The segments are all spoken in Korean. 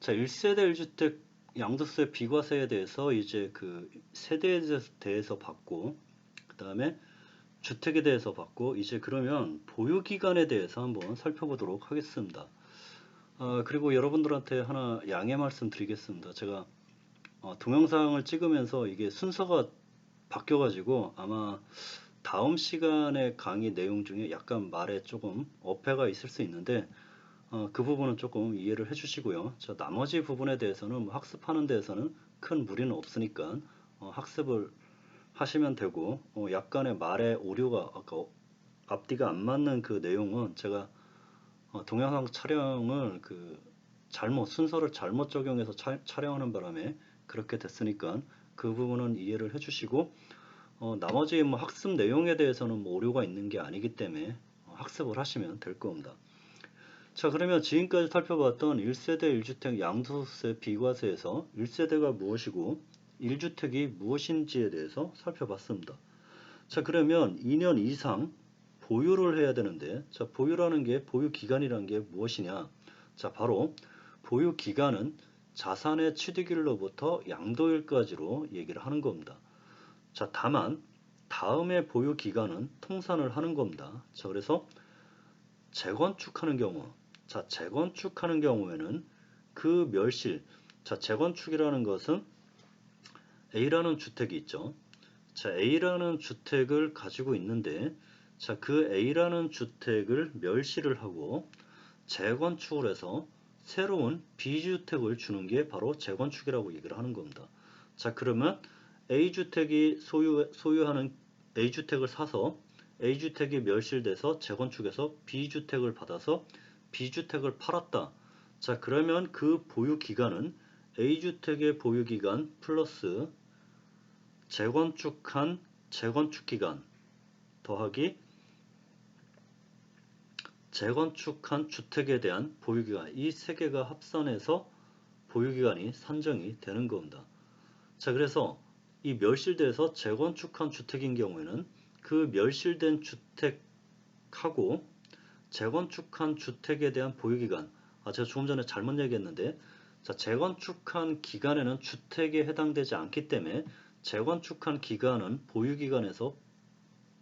자, 1세대 1주택 양도세 비과세에 대해서 이제 그 세대에 대해서 봤고, 그 다음에 주택에 대해서 봤고, 이제 그러면 보유기간에 대해서 한번 살펴보도록 하겠습니다. 그리고 여러분들한테 하나 양해 말씀 드리겠습니다. 제가 동영상을 찍으면서 이게 순서가 바뀌어가지고 아마 다음 시간에 강의 내용 중에 약간 말에 조금 어폐가 있을 수 있는데 그 부분은 조금 이해를 해주시고요. 나머지 부분에 대해서는 뭐 학습하는 데에서는 큰 무리는 없으니까 학습을 하시면 되고 약간의 말의 오류가 아까 앞뒤가 안 맞는 그 내용은 제가 동영상 촬영을 순서를 잘못 적용해서 촬영하는 바람에 그렇게 됐으니까 그 부분은 이해를 해주시고 나머지 뭐 학습 내용에 대해서는 뭐 오류가 있는 게 아니기 때문에 학습을 하시면 될 겁니다. 자, 그러면 지금까지 살펴봤던 1세대 1주택 양도세 비과세에서 1세대가 무엇이고 1주택이 무엇인지에 대해서 살펴봤습니다. 자, 그러면 2년 이상 보유를 해야 되는데, 자, 보유라는 게, 보유 기간이라는 게 무엇이냐? 자, 바로 보유 기간은 자산의 취득일로부터 양도일까지로 얘기를 하는 겁니다. 자, 다만 다음의 보유 기간은 통산을 하는 겁니다. 자, 그래서 재건축하는 경우, 자, 재건축하는 경우에는 그 멸실, 자, 재건축이라는 것은 A라는 주택이 있죠. 자, A라는 주택을 가지고 있는데, 자, 그 A라는 주택을 멸실을 하고 재건축을 해서 새로운 B주택을 주는 게 바로 재건축이라고 얘기를 하는 겁니다. 자, 그러면 A주택이 소유하는 A주택을 사서 A주택이 멸실돼서 재건축해서 B주택을 받아서 B주택을 팔았다. 자, 그러면 그 보유기간은 A주택의 보유기간 플러스 재건축한 재건축기간 더하기 재건축한 주택에 대한 보유기간, 이 세 개가 합산해서 보유기간이 산정이 되는 겁니다. 자, 그래서 이 멸실돼서 재건축한 주택인 경우에는 그 멸실된 주택하고 재건축한 주택에 대한 보유기간, 제가 조금 전에 잘못 얘기했는데, 자, 재건축한 기간에는 주택에 해당되지 않기 때문에 재건축한 기간은 보유기간에서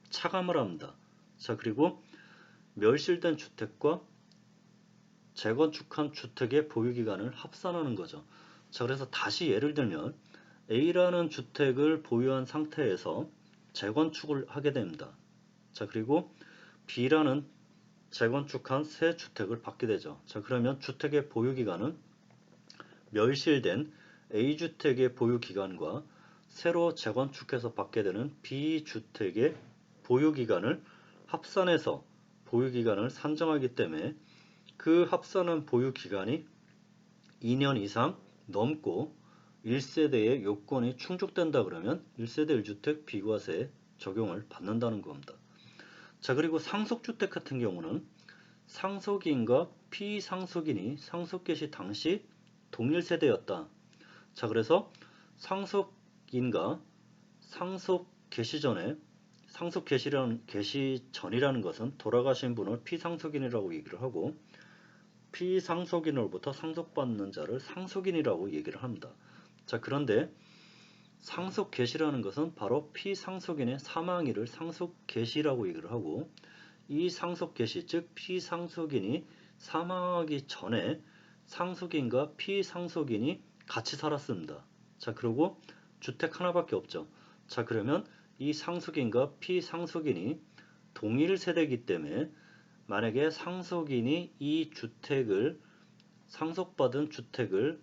차감을 합니다. 자, 그리고 멸실된 주택과 재건축한 주택의 보유기간을 합산하는 거죠. 자, 그래서 다시 예를 들면 A라는 주택을 보유한 상태에서 재건축을 하게 됩니다. 자, 그리고 B라는 재건축한 새 주택을 받게 되죠. 자, 그러면 주택의 보유기간은 멸실된 A주택의 보유기간과 새로 재건축해서 받게 되는 B주택의 보유기간을 합산해서 보유기간을 산정하기 때문에 그 합산한 보유기간이 2년 이상 넘고 1세대의 요건이 충족된다 그러면 1세대 1주택 비과세 적용을 받는다는 겁니다. 자, 그리고 상속주택 같은 경우는 상속인과 피상속인이 상속 개시 당시 동일 세대였다. 자, 그래서 상속인과 상속 개시 전에 상속 개시 전이라는 것은 돌아가신 분을 피상속인이라고 얘기를 하고 피상속인으로부터 상속받는 자를 상속인이라고 얘기를 합니다. 자, 그런데 상속 개시라는 것은 바로 피상속인의 사망일을 상속 개시라고 얘기를 하고 이 상속 개시, 즉 피상속인이 사망하기 전에 상속인과 피상속인이 같이 살았습니다. 자, 그리고 주택 하나밖에 없죠. 자, 그러면 이 상속인과 피상속인이 동일 세대이기 때문에 만약에 상속인이 이 주택을 상속받은 주택을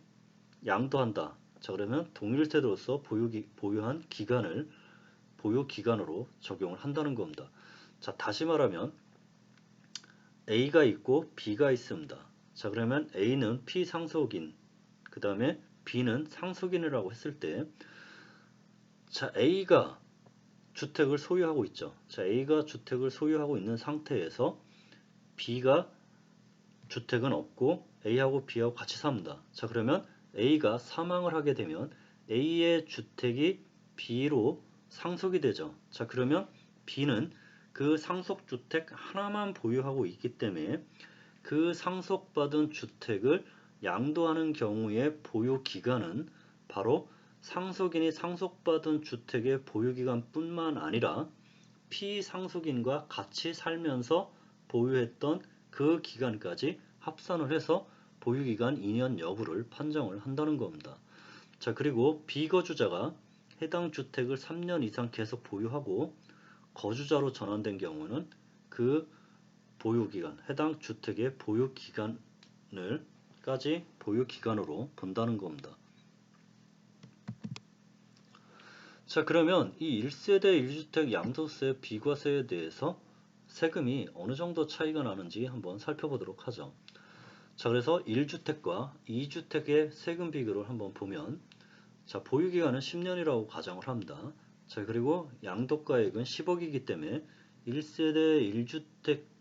양도한다. 자, 그러면 동일 세대로서 보유한 기간을 보유기간으로 적용을 한다는 겁니다. 자, 다시 말하면 A가 있고 B가 있습니다. 자, 그러면 A는 피상속인, 그 다음에 B는 상속인이라고 했을 때, 자, A가 주택을 소유하고 있죠. 자, A가 주택을 소유하고 있는 상태에서 B가 주택은 없고 A하고 B하고 같이 삽니다. 자, 그러면 A가 사망을 하게 되면 A의 주택이 B로 상속이 되죠. 자, 그러면 B는 그 상속주택 하나만 보유하고 있기 때문에 그 상속받은 주택을 양도하는 경우에 보유기간은 바로 상속인이 상속받은 주택의 보유기간뿐만 아니라 피상속인과 같이 살면서 보유했던 그 기간까지 합산을 해서 보유기간 2년 여부를 판정을 한다는 겁니다. 자, 그리고 비거주자가 해당 주택을 3년 이상 계속 보유하고 거주자로 전환된 경우는 그 보유기간, 해당 주택의 보유기간을까지 보유기간으로 본다는 겁니다. 자, 그러면 이 1세대 1주택 양도세 비과세에 대해서 세금이 어느 정도 차이가 나는지 한번 살펴보도록 하죠. 자, 그래서 1주택과 2주택의 세금 비교를 한번 보면, 자, 보유기간은 10년이라고 가정을 합니다. 자, 그리고 양도가액은 10억이기 때문에 1세대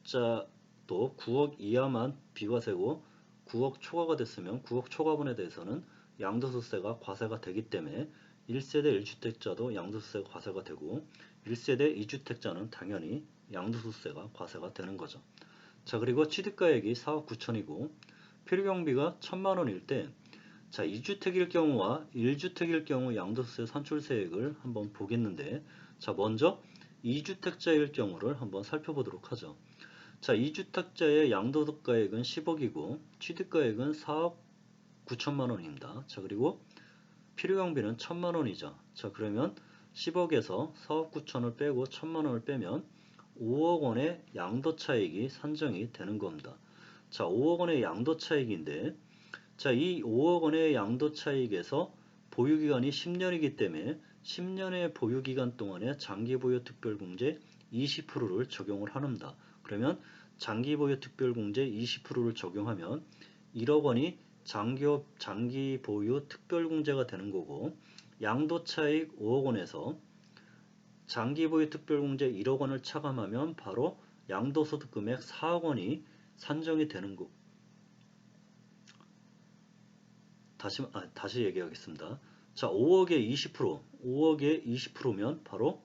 1주택자도 9억 이하만 비과세고 9억 초과가 됐으면 9억 초과분에 대해서는 양도소득세가 과세가 되기 때문에 1세대 1주택자도 양도소득세가 과세가 되고 1세대 2주택자는 당연히 양도소득세가 과세가 되는 거죠. 자, 그리고 취득가액이 4억 9천이고 필요경비가 1,000만 원일 때, 자, 2주택일 경우와 1주택일 경우 양도세 산출세액을 한번 보겠는데, 자, 먼저 2주택자일 경우를 한번 살펴보도록 하죠. 자, 2주택자의 양도득가액은 10억이고 취득가액은 4억 9천만 원입니다. 자, 그리고 필요경비는 1,000만 원이죠. 자, 그러면 10억에서 4억 9천을 빼고 1,000만 원을 빼면 5억 원의 양도차익이 산정이 되는 겁니다. 자, 5억 원의 양도차익인데, 자, 이 5억 원의 양도차익에서 보유기간이 10년이기 때문에 10년의 보유기간 동안에 장기보유 특별공제 20%를 적용을 합니다. 그러면 장기보유 특별공제 20%를 적용하면 1억 원이 장기보유 특별공제가 되는 거고, 양도차익 5억 원에서 장기보유 특별공제 1억 원을 차감하면 바로 양도소득 금액 4억 원이 산정이 되는 거. 다시 얘기하겠습니다. 자, 5억의 20%, 5억의 20%면 바로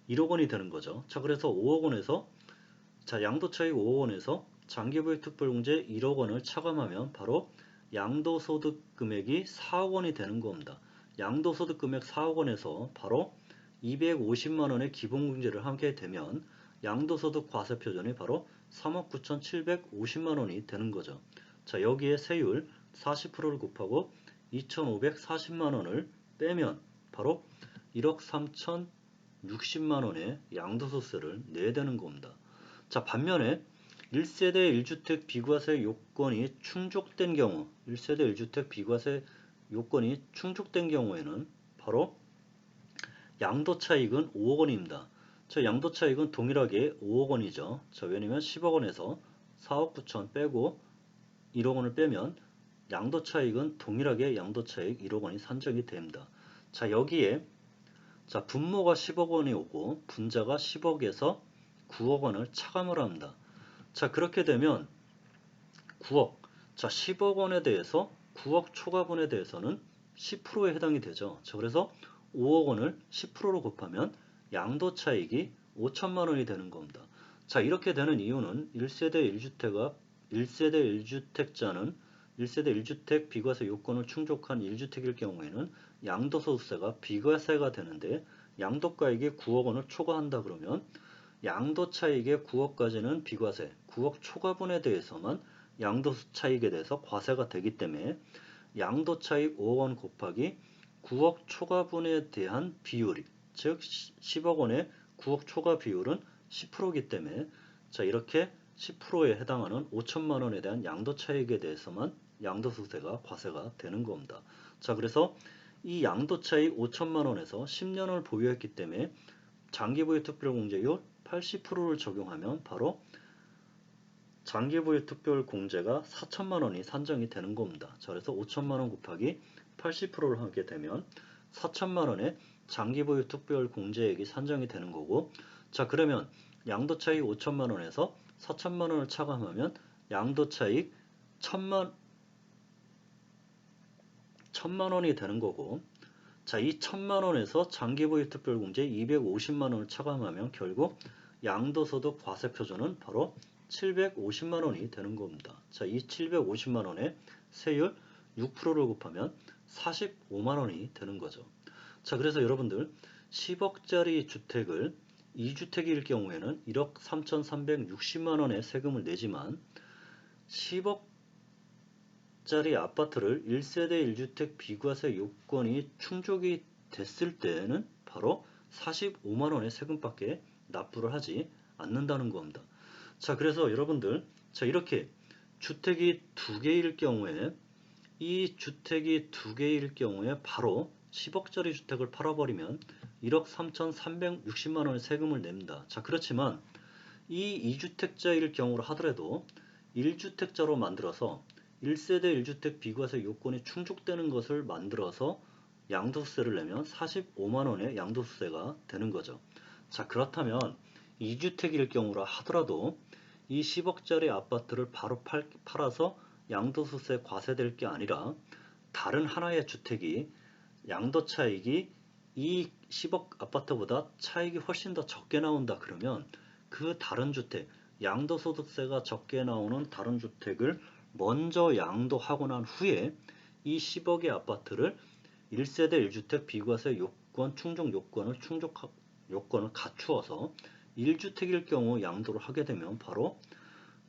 1억 원이 되는 거죠. 자, 그래서 5억 원에서, 자, 양도차익 5억 원에서 장기보유 특별공제 1억 원을 차감하면 바로 양도소득 금액이 4억 원이 되는 겁니다. 양도소득 금액 4억 원에서 바로 250만 원의 기본공제를 하게 되면 양도소득 과세표준이 바로 3억 9,750만 원이 되는 거죠. 자, 여기에 세율 40%를 곱하고 2,540만 원을 빼면 바로 1억 3,060만 원의 양도소득세를 내야 되는 겁니다. 자, 반면에 1세대 1주택 비과세 요건이 충족된 경우, 1세대 1주택 비과세 요건이 충족된 경우에는 바로 양도차익은 5억 원입니다. 저 양도차익은 동일하게 5억 원이죠. 자, 왜냐면 10억 원에서 4억 9천 빼고 1억 원을 빼면 양도차익은 동일하게 양도차익 1억 원이 산정이 됩니다. 자, 여기에, 자, 분모가 10억 원이 오고 분자가 10억에서 9억 원을 차감을 합니다. 자, 그렇게 되면 9억, 자, 10억 원에 대해서 9억 초과분에 대해서는 10%에 해당이 되죠. 자, 그래서 5억 원을 10%로 곱하면 양도차익이 5천만 원이 되는 겁니다. 자, 이렇게 되는 이유는 1세대 1주택자는 1세대 1주택 비과세 요건을 충족한 1주택일 경우에는 양도소득세가 비과세가 되는데, 양도가액이 9억 원을 초과한다 그러면 양도차익의 9억까지는 비과세, 9억 초과분에 대해서만 양도차익에 대해서 과세가 되기 때문에 양도차익 5억 원 곱하기 9억 초과분에 대한 비율이, 즉 10억 원의 9억 초과 비율은 10%이기 때문에, 자, 이렇게 10%에 해당하는 5천만 원에 대한 양도차익에 대해서만 양도소득세가 과세가 되는 겁니다. 자, 그래서 이 양도차익 5천만 원에서 10년을 보유했기 때문에 장기보유 특별공제율 80%를 적용하면 바로 장기보유 특별공제가 4천만 원이 산정이 되는 겁니다. 자, 그래서 5천만 원 곱하기 80%를 하게 되면 4천만 원의 장기보유 특별공제액이 산정이 되는 거고, 자, 그러면 양도차익 5천만 원에서 4천만 원을 차감하면 양도차익 1천만 원이 되는 거고, 자, 이 1천만 원에서 장기보유 특별공제 250만 원을 차감하면 결국 양도소득 과세표준은 바로 750만 원이 되는 겁니다. 자, 이 750만 원에 세율 6%를 곱하면 45만 원이 되는 거죠. 자, 그래서 여러분들 10억짜리 주택을 2주택일 경우에는 1억 3,360만 원의 세금을 내지만 10억짜리 아파트를 1세대 1주택 비과세 요건이 충족이 됐을 때는 바로 45만 원의 세금밖에 납부를 하지 않는다는 겁니다. 자, 그래서 여러분들, 자, 이렇게 주택이 두 개일 경우에, 이 주택이 두 개일 경우에 바로 10억짜리 주택을 팔아버리면 1억 3,360만 원의 세금을 냅니다. 자, 그렇지만 이 2주택자일 경우로 하더라도 1주택자로 만들어서 1세대 1주택 비과세 요건이 충족되는 것을 만들어서 양도세를 내면 45만 원의 양도세가 되는 거죠. 자, 그렇다면 2주택일 경우라 하더라도 이 10억짜리 아파트를 바로 팔아서 양도소세 과세될 게 아니라 다른 하나의 주택이 양도 차익이 이 10억 아파트보다 차익이 훨씬 더 적게 나온다 그러면 그 다른 주택, 양도소득세가 적게 나오는 다른 주택을 먼저 양도하고 난 후에 이 10억의 아파트를 1세대 1주택 비과세 요건 충족 요건을 갖추어서 1주택일 경우 양도를 하게 되면 바로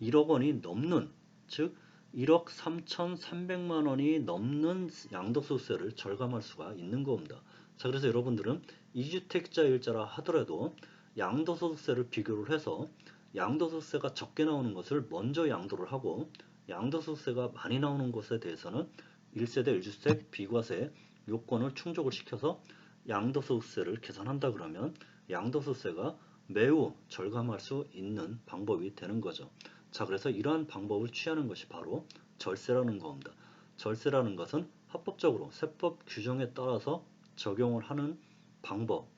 1억 원이 넘는, 즉 1억 3,300만 원이 넘는 양도소득세를 절감할 수가 있는 겁니다. 자, 그래서 여러분들은 2주택자일자라 하더라도 양도소득세를 비교를 해서 양도소득세가 적게 나오는 것을 먼저 양도를 하고 양도소득세가 많이 나오는 것에 대해서는 1세대 1주택 비과세 요건을 충족을 시켜서 양도소득세를 계산한다 그러면 양도소득세가 매우 절감할 수 있는 방법이 되는 거죠. 자, 그래서 이러한 방법을 취하는 것이 바로 절세라는 겁니다. 절세라는 것은 합법적으로 세법 규정에 따라서 적용을 하는 방법,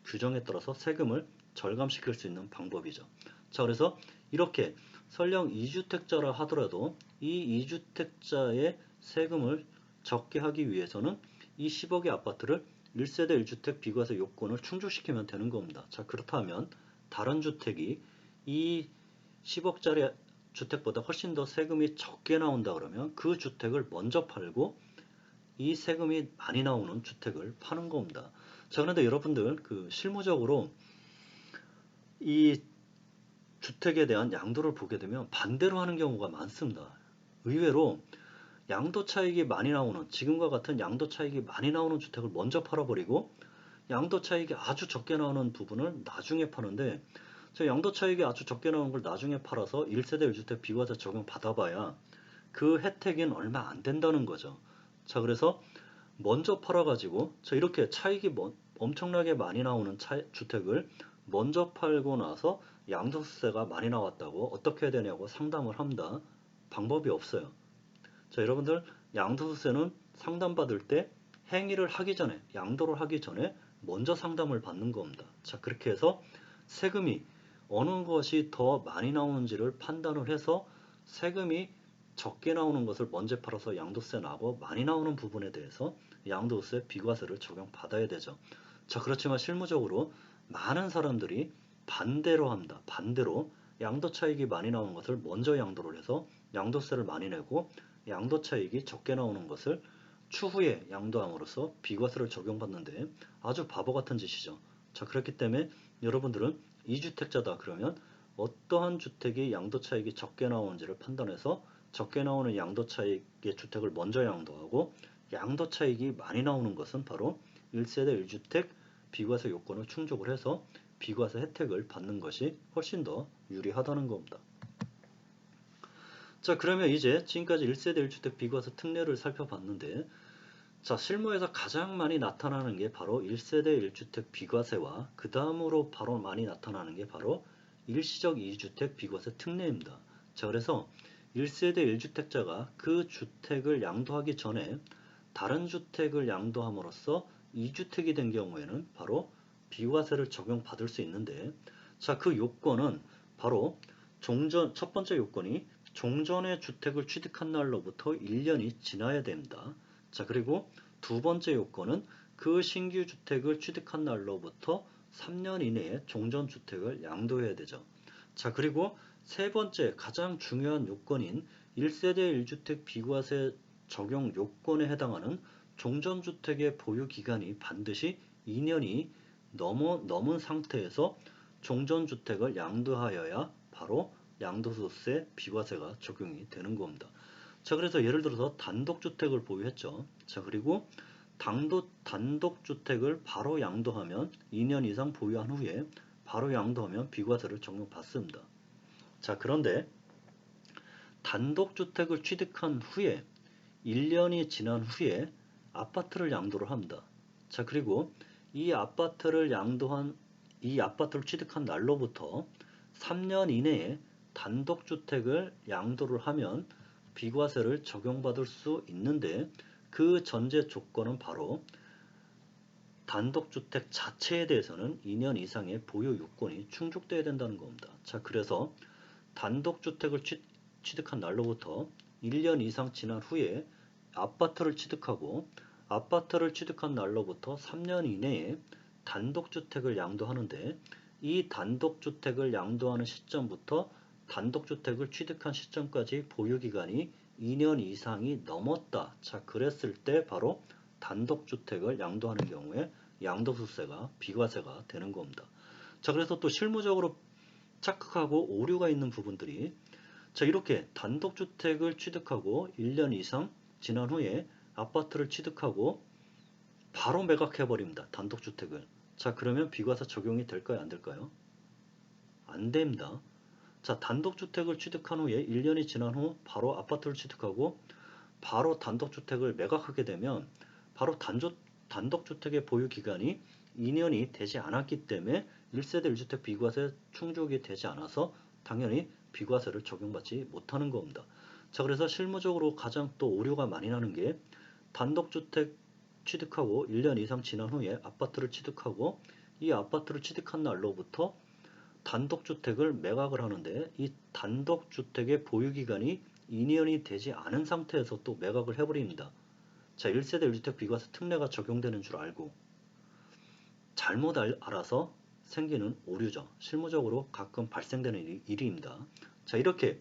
규정에 따라서 세금을 절감시킬 수 있는 방법이죠. 자, 그래서 이렇게 설령 2주택자라 하더라도 이 2주택자의 세금을 적게 하기 위해서는 이 10억의 아파트를 1세대 1주택 비과세 요건을 충족시키면 되는 겁니다. 자, 그렇다면 다른 주택이 이 10억짜리 주택보다 훨씬 더 세금이 적게 나온다 그러면 그 주택을 먼저 팔고 이 세금이 많이 나오는 주택을 파는 겁니다. 자, 그런데 여러분들 실무적으로 이 주택에 대한 양도를 보게 되면 반대로 하는 경우가 많습니다. 의외로 양도 차익이 많이 나오는, 지금과 같은 양도 차익이 많이 나오는 주택을 먼저 팔아버리고 양도 차익이 아주 적게 나오는 부분을 나중에 파는데, 저 양도 차익이 아주 적게 나오는 걸 나중에 팔아서 1세대 1주택 비과세 적용 받아봐야 그 혜택은 얼마 안 된다는 거죠. 자, 그래서 먼저 팔아가지고 저 이렇게 차익이 엄청나게 많이 나오는 주택을 먼저 팔고 나서 양도세가 많이 나왔다고 어떻게 해야 되냐고 상담을 합니다. 방법이 없어요. 자, 여러분들 양도세는 상담받을 때 행위를 하기 전에, 양도를 하기 전에 먼저 상담을 받는 겁니다. 자, 그렇게 해서 세금이 어느 것이 더 많이 나오는지를 판단을 해서 세금이 적게 나오는 것을 먼저 팔아서 양도세 나고 많이 나오는 부분에 대해서 양도세 비과세를 적용받아야 되죠. 자, 그렇지만 실무적으로 많은 사람들이 반대로 합니다. 반대로 양도 차익이 많이 나오는 것을 먼저 양도를 해서 양도세를 많이 내고 양도 차익이 적게 나오는 것을 추후에 양도함으로써 비과세를 적용받는데 아주 바보 같은 짓이죠. 자, 그렇기 때문에 여러분들은 2주택자다 그러면 어떠한 주택이 양도 차익이 적게 나오는지를 판단해서 적게 나오는 양도 차익의 주택을 먼저 양도하고 양도 차익이 많이 나오는 것은 바로 1세대 1주택 비과세 요건을 충족을 해서 비과세 혜택을 받는 것이 훨씬 더 유리하다는 겁니다. 자, 그러면 이제 지금까지 1세대 1주택 비과세 특례를 살펴봤는데, 자, 실무에서 가장 많이 나타나는 게 바로 1세대 1주택 비과세와 그 다음으로 바로 많이 나타나는 게 바로 일시적 2주택 비과세 특례입니다. 자, 그래서 1세대 1주택자가 그 주택을 양도하기 전에 다른 주택을 양도함으로써 2주택이 된 경우에는 바로 비과세를 적용받을 수 있는데, 자, 그 요건은 바로 첫 번째 요건이 종전의 주택을 취득한 날로부터 1년이 지나야 됩니다. 자, 그리고 두 번째 요건은 그 신규 주택을 취득한 날로부터 3년 이내에 종전주택을 양도해야 되죠. 자, 그리고 세 번째 가장 중요한 요건인 1세대 1주택 비과세 적용 요건에 해당하는 종전주택의 보유기간이 반드시 2년이 넘은 상태에서 종전주택을 양도하여야 바로 양도소득세 비과세가 적용이 되는 겁니다. 자, 그래서 예를 들어서 단독주택을 보유했죠. 자, 그리고 단독주택을 바로 양도하면 2년 이상 보유한 후에 바로 양도하면 비과세를 적용받습니다. 자, 그런데 단독주택을 취득한 후에 1년이 지난 후에 아파트를 양도를 합니다. 자, 그리고 이 아파트를 취득한 날로부터 3년 이내에 단독주택을 양도를 하면 비과세를 적용받을 수 있는데 그 전제 조건은 바로 단독주택 자체에 대해서는 2년 이상의 보유 요건이 충족돼야 된다는 겁니다. 자, 그래서 단독주택을 취득한 날로부터 1년 이상 지난 후에 아파트를 취득하고 아파트를 취득한 날로부터 3년 이내에 단독주택을 양도하는데 이 단독주택을 양도하는 시점부터 단독주택을 취득한 시점까지 보유기간이 2년 이상이 넘었다. 자, 그랬을 때 바로 단독주택을 양도하는 경우에 양도소득세가 비과세가 되는 겁니다. 자, 그래서 또 실무적으로 착각하고 오류가 있는 부분들이 자, 이렇게 단독주택을 취득하고 1년 이상 지난 후에 아파트를 취득하고 바로 매각해버립니다. 단독주택을. 자, 그러면 비과세 적용이 될까요? 안 될까요? 안 됩니다. 자, 단독주택을 취득한 후에 1년이 지난 후 바로 아파트를 취득하고 바로 단독주택을 매각하게 되면 바로 단독주택의 보유기간이 2년이 되지 않았기 때문에 1세대 1주택 비과세 충족이 되지 않아서 당연히 비과세를 적용받지 못하는 겁니다. 자, 그래서 실무적으로 가장 또 오류가 많이 나는 게 단독주택 취득하고 1년 이상 지난 후에 아파트를 취득하고 이 아파트를 취득한 날로부터 단독주택을 매각을 하는데 이 단독주택의 보유기간이 2년이 되지 않은 상태에서 또 매각을 해버립니다. 자, 1세대 1주택 비과세 특례가 적용되는 줄 알고 잘못 알아서 생기는 오류죠. 실무적으로 가끔 발생되는 일입니다. 자, 이렇게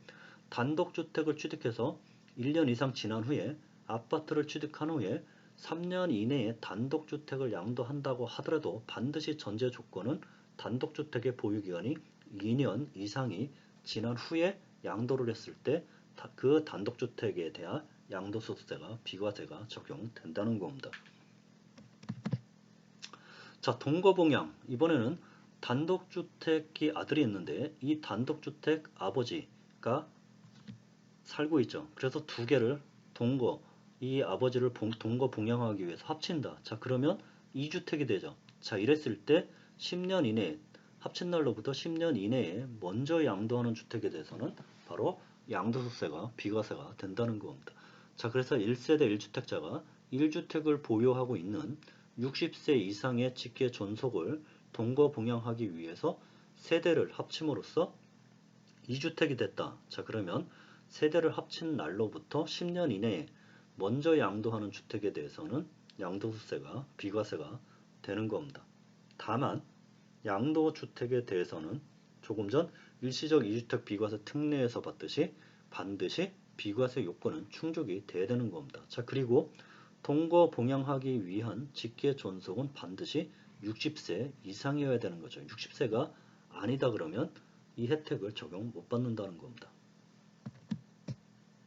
단독주택을 취득해서 1년 이상 지난 후에 아파트를 취득한 후에 3년 이내에 단독주택을 양도한다고 하더라도 반드시 전제 조건은 단독주택의 보유기간이 2년 이상이 지난 후에 양도를 했을 때 그 단독주택에 대한 양도소득세가 비과세가 적용된다는 겁니다. 자, 동거봉양. 이번에는 단독주택이 아들이 있는데 이 단독주택 아버지가 살고 있죠. 그래서 두 개를 이 아버지를 동거 봉양하기 위해서 합친다. 자, 그러면 2주택이 되죠. 자, 이랬을 때 10년 이내에 합친 날로부터 10년 이내에 먼저 양도하는 주택에 대해서는 바로 양도소득세가 비과세가 된다는 겁니다. 자, 그래서 1세대 1주택자가 1주택을 보유하고 있는 60세 이상의 직계 존속을 동거 봉양하기 위해서 세대를 합침으로써 2주택이 됐다. 자, 그러면 세대를 합친 날로부터 10년 이내에 먼저 양도하는 주택에 대해서는 양도소득세가 비과세가 되는 겁니다. 다만 양도주택에 대해서는 조금 전 일시적 2주택 비과세 특례에서 봤듯이 반드시 비과세 요건은 충족이 돼야 되는 겁니다. 자, 그리고 동거 봉양하기 위한 직계 존속은 반드시 60세 이상이어야 되는 거죠. 60세가 아니다 그러면 이 혜택을 적용 못 받는다는 겁니다.